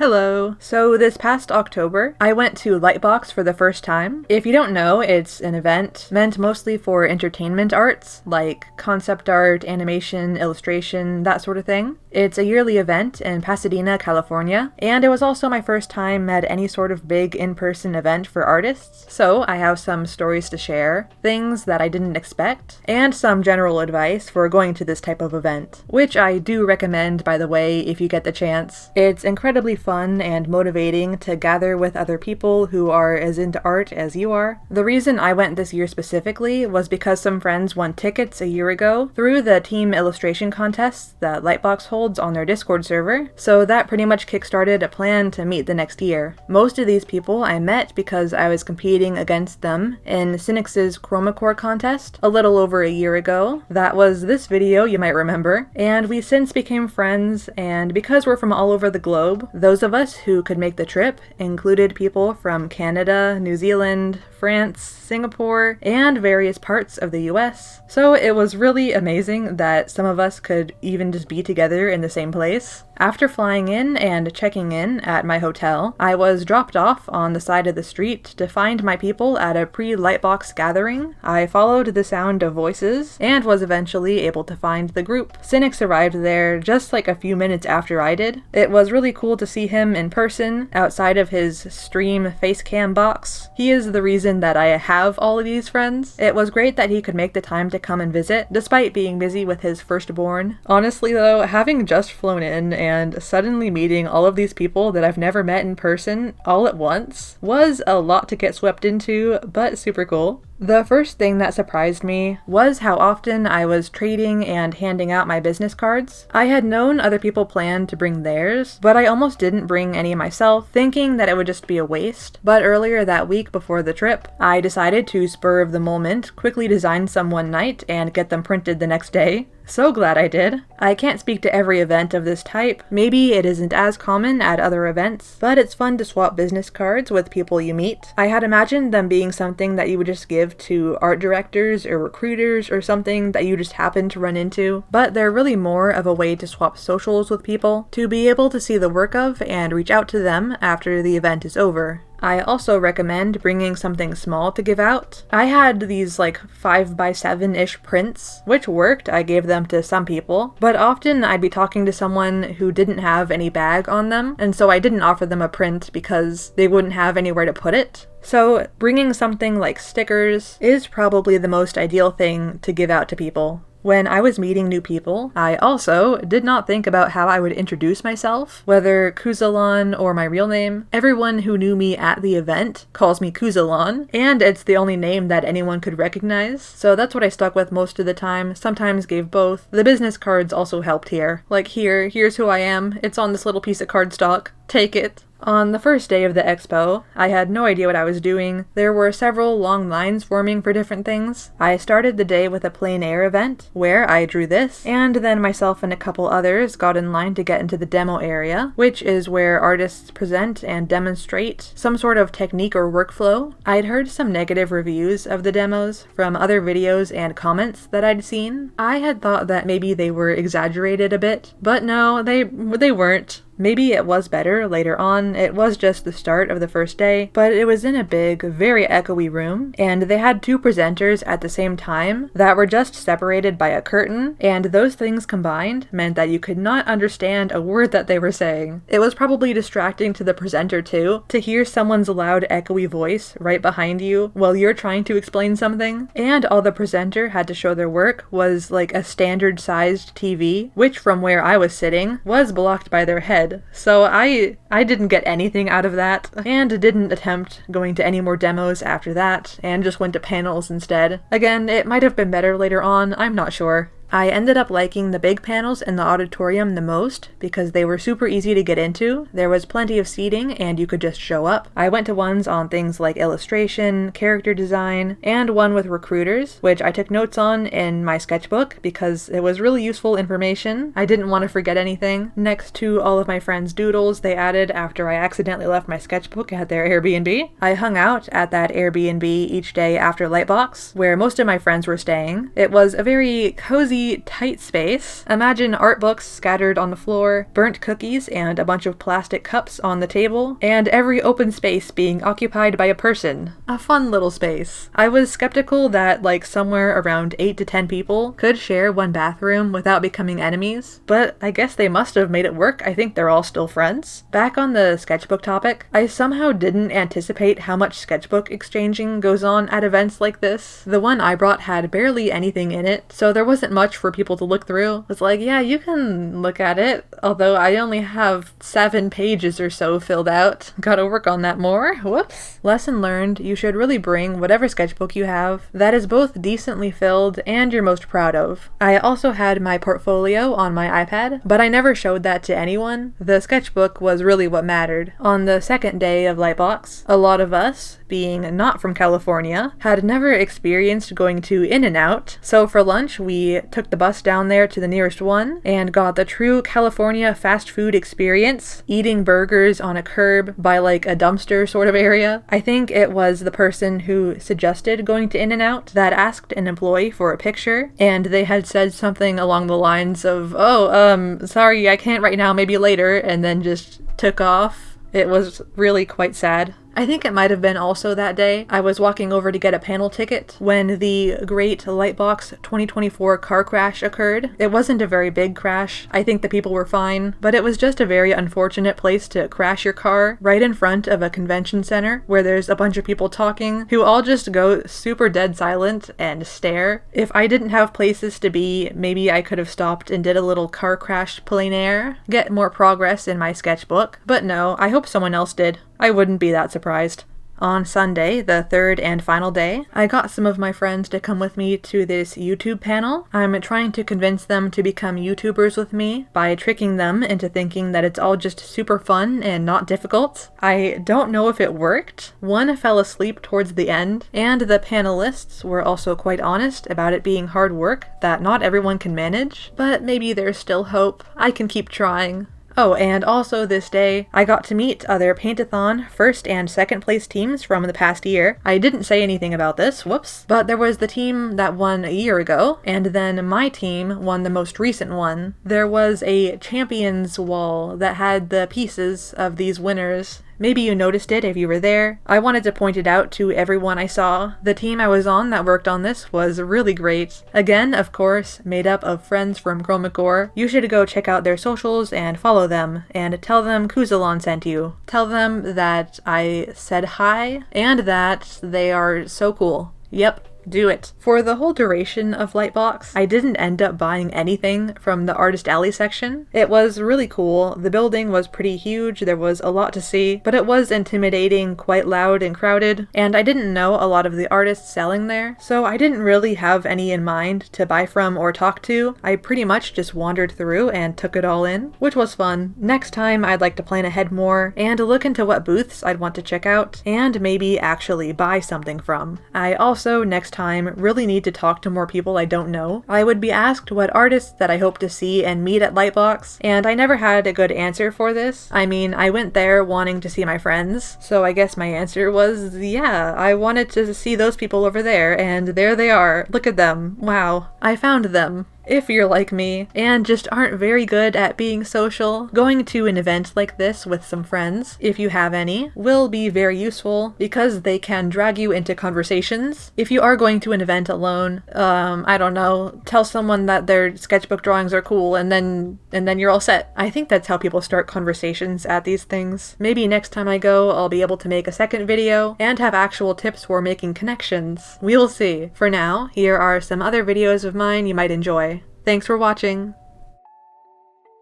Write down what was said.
Hello! So this past October, I went to LIGHTBOX for the first time. If you don't know, it's an event meant mostly for entertainment arts, like concept art, animation, illustration, that sort of thing. It's a yearly event in Pasadena, California, and it was also my first time at any sort of big in-person event for artists, so I have some stories to share, things that I didn't expect, and some general advice for going to this type of event, which I do recommend, by the way, if you get the chance. It's incredibly fun and motivating to gather with other people who are as into art as you are. The reason I went this year specifically was because some friends won tickets a year ago through the team illustration contests that LIGHTBOX holds on their Discord server, so that pretty much kickstarted a plan to meet the next year. Most of these people I met because I was competing against them in Cynix's Chromacore contest a little over a year ago. That was this video, you might remember, and we since became friends, and because we're from all over the globe, those of us who could make the trip included people from Canada, New Zealand, France, Singapore, and various parts of the US. So it was really amazing that some of us could even just be together in the same place. After flying in and checking in at my hotel, I was dropped off on the side of the street to find my people at a pre-LIGHTBOX gathering. I followed the sound of voices and was eventually able to find the group. Cynix arrived there just like a few minutes after I did. It was really cool to see him in person outside of his stream facecam box. He is the reason that I have all of these friends. It was great that he could make the time to come and visit, despite being busy with his firstborn. Honestly though, having just flown in and suddenly meeting all of these people that I've never met in person all at once was a lot to get swept into, but super cool. The first thing that surprised me was how often I was trading and handing out my business cards. I had known other people planned to bring theirs, but I almost didn't bring any myself, thinking that it would just be a waste. But earlier that week before the trip, I decided to spur of the moment quickly design some one night and get them printed the next day. So glad I did. I can't speak to every event of this type. Maybe it isn't as common at other events, but it's fun to swap business cards with people you meet. I had imagined them being something that you would just give to art directors or recruiters or something that you just happen to run into, but they're really more of a way to swap socials with people, to be able to see the work of and reach out to them after the event is over. I also recommend bringing something small to give out. I had these like 5x7-ish prints, which worked. I gave them to some people, but often I'd be talking to someone who didn't have any bag on them, and so I didn't offer them a print because they wouldn't have anywhere to put it. So bringing something like stickers is probably the most ideal thing to give out to people. When I was meeting new people, I also did not think about how I would introduce myself, whether Kuzalan or my real name. Everyone who knew me at the event calls me Kuzalan, and it's the only name that anyone could recognize, so that's what I stuck with most of the time, sometimes gave both. The business cards also helped here. Like here's who I am, it's on this little piece of cardstock, take it. On the first day of the expo, I had no idea what I was doing. There were several long lines forming for different things. I started the day with a plein air event, where I drew this, and then myself and a couple others got in line to get into the demo area, which is where artists present and demonstrate some sort of technique or workflow. I'd heard some negative reviews of the demos from other videos and comments that I'd seen. I had thought that maybe they were exaggerated a bit, but no, they weren't. Maybe it was better later on. It was just the start of the first day, but it was in a big, very echoey room, and they had two presenters at the same time that were just separated by a curtain, and those things combined meant that you could not understand a word that they were saying. It was probably distracting to the presenter too, to hear someone's loud, echoey voice right behind you while you're trying to explain something, and all the presenter had to show their work was like a standard-sized TV, which from where I was sitting was blocked by their head. So I didn't get anything out of that, and didn't attempt going to any more demos after that, and just went to panels instead. Again, it might have been better later on, I'm not sure. I ended up liking the big panels in the auditorium the most because they were super easy to get into. There was plenty of seating and you could just show up. I went to ones on things like illustration, character design, and one with recruiters, which I took notes on in my sketchbook because it was really useful information. I didn't want to forget anything. Next to all of my friends' doodles they added after I accidentally left my sketchbook at their Airbnb. I hung out at that Airbnb each day after LIGHTBOX, where most of my friends were staying. It was a very cozy really tight space. Imagine art books scattered on the floor, burnt cookies and a bunch of plastic cups on the table, and every open space being occupied by a person. A fun little space. I was skeptical that like somewhere around 8 to 10 people could share one bathroom without becoming enemies, but I guess they must have made it work. I think they're all still friends. Back on the sketchbook topic, I somehow didn't anticipate how much sketchbook exchanging goes on at events like this. The one I brought had barely anything in it, so there wasn't much for people to look through. It's like, yeah, you can look at it, although I only have 7 pages or so filled out. Gotta work on that more. Whoops. Lesson learned, you should really bring whatever sketchbook you have that is both decently filled and you're most proud of. I also had my portfolio on my iPad, but I never showed that to anyone. The sketchbook was really what mattered. On the second day of Lightbox, a lot of us, being not from California, had never experienced going to In-N-Out, so for lunch we took the bus down there to the nearest one and got the true California fast food experience, eating burgers on a curb by like a dumpster sort of area. I think it was the person who suggested going to In-N-Out that asked an employee for a picture, and they had said something along the lines of, sorry, I can't right now, maybe later, and then just took off. It was really quite sad. I think it might have been also that day I was walking over to get a panel ticket when the great Lightbox 2024 car crash occurred. It wasn't a very big crash. I think the people were fine, but it was just a very unfortunate place to crash your car right in front of a convention center where there's a bunch of people talking who all just go super dead silent and stare. If I didn't have places to be, maybe I could have stopped and did a little car crash plein air, get more progress in my sketchbook, but no, I hope someone else did. I wouldn't be that surprised. On Sunday, the third and final day, I got some of my friends to come with me to this YouTube panel. I'm trying to convince them to become YouTubers with me by tricking them into thinking that it's all just super fun and not difficult. I don't know if it worked. One fell asleep towards the end, and the panelists were also quite honest about it being hard work that not everyone can manage, but maybe there's still hope. I can keep trying. Oh, and also this day, I got to meet other Paint-A-Thon first and second place teams from the past year. I didn't say anything about this, whoops, but there was the team that won a year ago, and then my team won the most recent one. There was a champions wall that had the pieces of these winners. Maybe you noticed it if you were there. I wanted to point it out to everyone I saw. The team I was on that worked on this was really great. Again, of course, made up of friends from Chromacor. You should go check out their socials and follow them, and tell them Kuzalon sent you. Tell them that I said hi, and that they are so cool. Yep. Do it. For the whole duration of Lightbox, I didn't end up buying anything from the Artist Alley section. It was really cool. The building was pretty huge, there was a lot to see, but it was intimidating, quite loud and crowded, and I didn't know a lot of the artists selling there, so I didn't really have any in mind to buy from or talk to. I pretty much just wandered through and took it all in, which was fun. Next time I'd like to plan ahead more and look into what booths I'd want to check out and maybe actually buy something from. I also, next time, really need to talk to more people I don't know. I would be asked what artists that I hope to see and meet at Lightbox, and I never had a good answer for this. I mean, I went there wanting to see my friends, so I guess my answer was, yeah, I wanted to see those people over there, and there they are. Look at them. Wow. I found them. If you're like me, and just aren't very good at being social, going to an event like this with some friends, if you have any, will be very useful because they can drag you into conversations. If you are going to an event alone, I don't know, tell someone that their sketchbook drawings are cool and then you're all set. I think that's how people start conversations at these things. Maybe next time I go, I'll be able to make a second video and have actual tips for making connections. We'll see. For now, here are some other videos of mine you might enjoy. Thanks for watching!